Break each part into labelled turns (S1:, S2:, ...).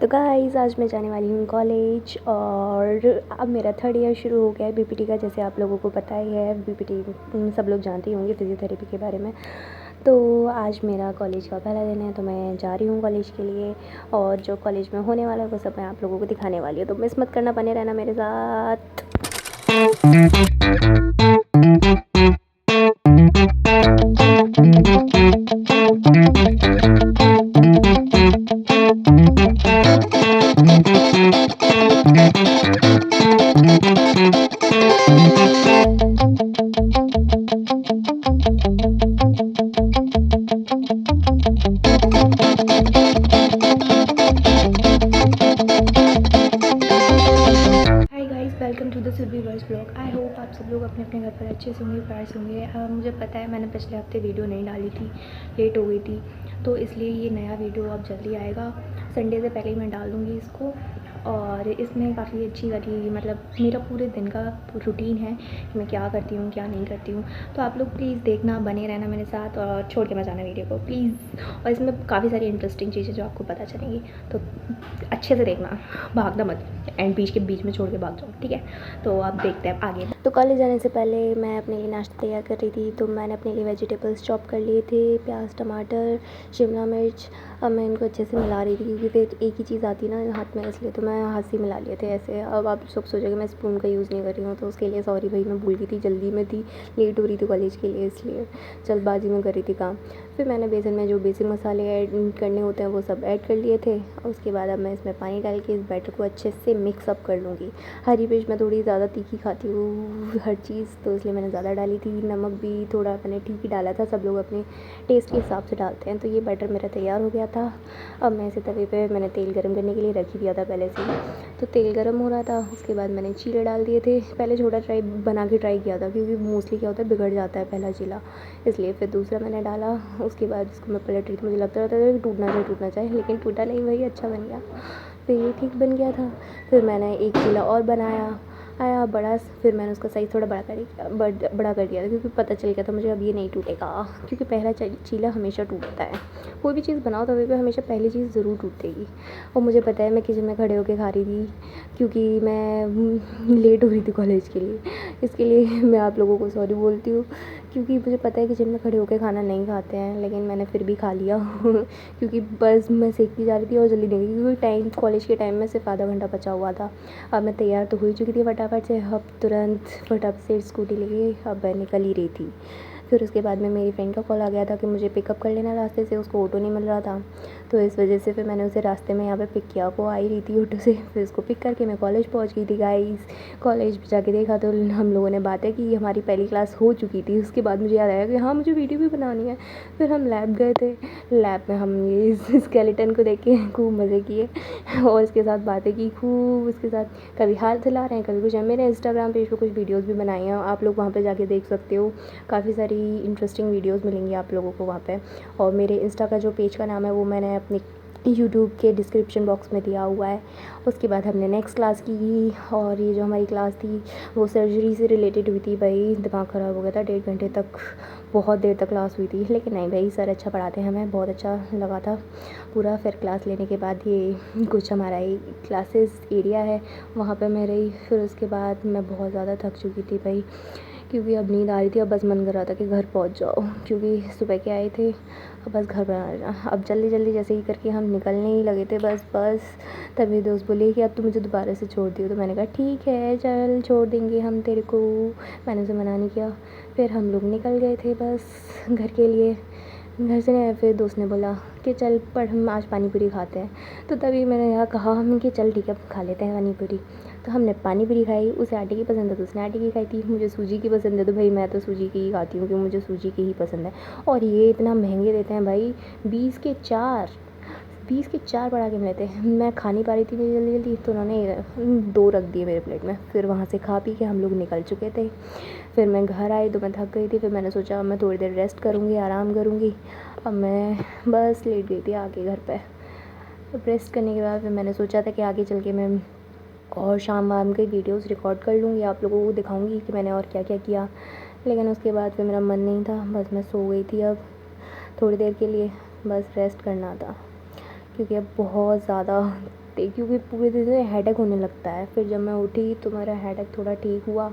S1: तो गाइस आज मैं जाने वाली हूँ कॉलेज और अब मेरा थर्ड ईयर शुरू हो गया है बीपीटी का। जैसे आप लोगों को पता ही है, बीपीटी सब लोग जानते ही होंगे फिज़ियोथेरेपी के बारे में। तो आज मेरा कॉलेज का पहला दिन है, तो मैं जा रही हूँ कॉलेज के लिए और जो कॉलेज में होने वाला है वो सब मैं आप लोगों को दिखाने वाली हूँ। तो मिस मत करना, बने रहना मेरे साथ। Hi guys, welcome to the Surabhiverse blog. I hope आप सब लोग अपने अपने घर पर अच्छे से होंगे, प्यार से होंगे। मुझे पता है मैंने पिछले हफ्ते वीडियो नहीं डाली थी, लेट हो गई थी, तो इसलिए ये नया वीडियो अब जल्दी आएगा। संडे से पहले ही मैं डाल दूँगी इसको। और इसमें काफ़ी अच्छी वाली मतलब मेरा पूरे दिन का रूटीन है कि मैं क्या करती हूँ क्या नहीं करती हूँ। तो आप लोग प्लीज़ देखना, बने रहना मेरे साथ और छोड़ के मत जाना वीडियो को प्लीज़। और इसमें काफ़ी सारी इंटरेस्टिंग चीज़ें जो आपको पता चलेंगी, तो अच्छे से देखना, भागना मत एंड बीच में छोड़ के भाग जाओ, ठीक है। तो अब देखते हैं आगे। तो कॉलेज जाने से पहले मैं अपने लिए नाश्ता तैयार कर रही थी, तो मैंने अपने लिए वेजिटेबल्स चॉप कर लिए थे, प्याज, टमाटर, शिमला मिर्च। अब मैं इनको अच्छे से मिला रही थी क्योंकि फिर एक ही चीज़ आती है ना हाथ में, इसलिए तो मैं हाथ से मिला लिए थे ऐसे। अब आप सब सोचोगे मैं स्पून का यूज़ नहीं कर रही हूँ, तो उसके लिए सॉरी भाई, मैं भूल गई थी, जल्दी में थी, लेट हो रही थी कॉलेज के लिए, इसलिए जल्दबाजी में कर रही थी काम। फिर मैंने बेसन में जो बेसिक मसाले ऐड करने होते हैं वो सब ऐड कर लिए थे। उसके बाद अब मैं इसमें पानी डाल के इस बैटर को अच्छे से मिक्सअप कर लूँगी। हरी मिर्च मैं थोड़ी ज़्यादा तीखी खाती हूँ हर चीज़, तो इसलिए मैंने ज़्यादा डाली थी। नमक भी थोड़ा मैंने ठीक ही डाला था, सब लोग अपने टेस्ट के हिसाब से डालते हैं। तो ये बैटर मेरा तैयार हो गया था। अब मैं इसे तवे पे मैंने तेल गरम करने के लिए रख ही दिया था पहले से ही। तो तेल गरम हो रहा था, उसके बाद मैंने चीले डाल दिए थे। पहले छोटा बना के ट्राई किया था क्योंकि मोस्टली क्या होता है बिगड़ जाता है पहला चीला, इसलिए फिर दूसरा मैंने डाला। उसके बाद इसको मैं पलट रही थी, मुझे लगता रहता था कि टूटना चाहिए, लेकिन टूटा नहीं भाई, अच्छा बन गया। फिर ये ठीक बन गया था। फिर मैंने एक चीला और बनाया, आया बड़ा, फिर मैंने उसका साइज़ थोड़ा बड़ा कर दिया था क्योंकि पता चल गया था मुझे अब ये नहीं टूटेगा, क्योंकि पहला चीला हमेशा टूटता है। कोई भी चीज़ बनाओ तवे पे हमेशा पहली चीज़ ज़रूर टूटेगी। और मुझे पता है मैं किचन में खड़े होकर खा रही थी क्योंकि मैं लेट हो रही थी कॉलेज के लिए, इसके लिए मैं आप लोगों को सॉरी बोलती हूँ। क्योंकि मुझे पता है किचन में खड़े होकर खाना नहीं खाते हैं, लेकिन मैंने फिर भी खा लिया क्योंकि बस मैं सेकती जा रही थी और जल्दी नहीं गई क्योंकि कॉलेज के टाइम में सिर्फ आधा घंटा बचा हुआ था। अब मैं तैयार तो हो चुकी थी फटाफट से, अब तुरंत फटाफट से स्कूटी लेके अब मैं निकल ही रही थी। फिर उसके बाद में मेरी फ्रेंड का कॉल आ गया था कि मुझे पिकअप कर लेना रास्ते से, उसको ऑटो नहीं मिल रहा था, तो इस वजह से फिर मैंने उसे रास्ते में यहाँ पे पिक किया। वो आई रही थी ऑटो से, फिर उसको पिक करके मैं कॉलेज पहुँच गई थी। गाइस कॉलेज जाके देखा तो हम लोगों ने बातें की, हमारी पहली क्लास हो चुकी थी। उसके बाद मुझे याद आया कि हाँ मुझे वीडियो भी बनानी है। फिर हम लैब गए थे, लैब में हम ये स्केलेटन को देख के खूब मज़े किए और इसके साथ बातें की खूब। उसके साथ कभी हाथ हिला रहे हैं, कभी कुछ है। मेरे इंस्टाग्राम पेज पर कुछ वीडियोज़ भी बनाई हैं, आप लोग वहाँ पर जाके देख सकते हो। काफ़ी सारी इंटरेस्टिंग वीडियोस मिलेंगी आप लोगों को वहाँ पे। और मेरे इंस्टा का जो पेज का नाम है वो मैंने अपनी यूट्यूब के डिस्क्रिप्शन बॉक्स में दिया हुआ है। उसके बाद हमने नेक्स्ट क्लास की, और ये जो हमारी क्लास थी वो सर्जरी से रिलेटेड हुई थी। भाई दिमाग ख़राब हो गया था, 1.5 घंटे तक, बहुत देर तक क्लास हुई थी, लेकिन नहीं भाई सर अच्छा पढ़ाते हैं, हमें बहुत अच्छा लगा था पूरा। फिर क्लास लेने के बाद ये कुछ हमारा ही क्लासेस एरिया है, वहाँ पर मैं रही। फिर उसके बाद मैं बहुत ज़्यादा थक चुकी थी भाई, क्योंकि अब नींद आ रही थी। अब बस मन कर रहा था कि घर पहुंच जाओ, क्योंकि सुबह के आए थे, अब बस घर बना। अब जल्दी जल्दी जैसे ही करके हम निकलने ही लगे थे बस तभी दोस्त बोले कि अब तो मुझे दोबारा से छोड़ दियो। तो मैंने कहा ठीक है चल छोड़ देंगे हम तेरे को, मैंने उसे मना नहीं किया। फिर हम लोग निकल गए थे बस घर के लिए। घर से नहीं आए, फिर दोस्त ने बोला कि चल पढ़, हम आज पानी पूरी खाते हैं। तो तभी मैंने यहाँ कहा हम कि चल ठीक है खा लेते हैं पानी पूरी। तो हमने पानी पूरी खाई, उसे आटे की पसंद है तो उसने आटे की खाई थी, मुझे सूजी की पसंद है तो भाई मैं तो सूजी की ही खाती हूँ क्योंकि मुझे सूजी की ही पसंद है। और ये इतना महंगे देते हैं भाई, 20 के 4 बढ़ा के मिले थे। मैं खा नहीं पा रही थी जल्दी जल्दी, तो उन्होंने 2 रख दिए मेरे प्लेट में। फिर वहाँ से खा पी के हम लोग निकल चुके थे। फिर मैं घर आई तो मैं थक गई थी, फिर मैंने सोचा अब मैं थोड़ी देर रेस्ट करूँगी, आराम करूँगी। अब मैं बस लेट गई थी आके घर पे। तो रेस्ट करने के बाद फिर मैंने सोचा था कि आगे चल के मैं और शाम वाम के वीडियोस रिकॉर्ड कर लूँगी, आप लोगों को दिखाऊँगी कि मैंने और क्या क्या किया। लेकिन उसके बाद फिर मेरा मन नहीं था, बस मैं सो गई थी अब थोड़ी देर के लिए, बस रेस्ट करना था। क्योंकि अब बहुत ज़्यादा क्योंकि पूरे दिन से हेडेक होने लगता है। फिर जब मैं उठी तो मेरा हेडेक थोड़ा ठीक हुआ,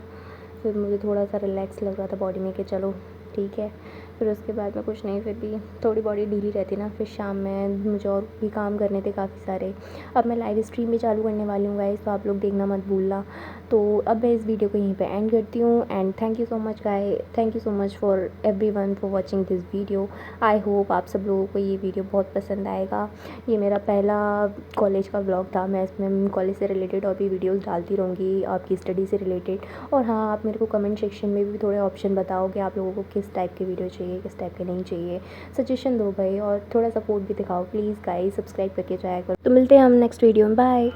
S1: फिर मुझे थोड़ा सा रिलैक्स लग रहा था बॉडी में कि चलो ठीक है। फिर उसके बाद में कुछ नहीं, फिर भी थोड़ी बॉडी ढीली रहती ना। फिर शाम में मुझे और भी काम करने थे काफ़ी सारे। अब मैं लाइव स्ट्रीम भी चालू करने वाली हूँ गाइस, तो आप लोग देखना मत भूलना। तो अब मैं इस वीडियो को यहीं पे एंड करती हूँ। And thank you so much guys, thank you so much for everyone for watching this video. I hope आप सब लोगों को ये वीडियो बहुत पसंद आएगा। ये मेरा पहला कॉलेज का व्लॉग था। मैं इसमें कॉलेज से रिलेटेड और भी वीडियोस डालती रहूँगी, आपकी स्टडी से रिलेटेड। और हाँ, आप मेरे को कमेंट सेक्शन में भी थोड़े ऑप्शन बताओ कि आप लोगों को किस टाइप की वीडियो चाहिए, किस टाइप के नहीं चाहिए। सजेशन दो भाई, और थोड़ा सपोर्ट भी दिखाओ प्लीज़ गाइस, सब्सक्राइब करके जाया करो। तो मिलते हैं हम नेक्स्ट वीडियो में, बाय।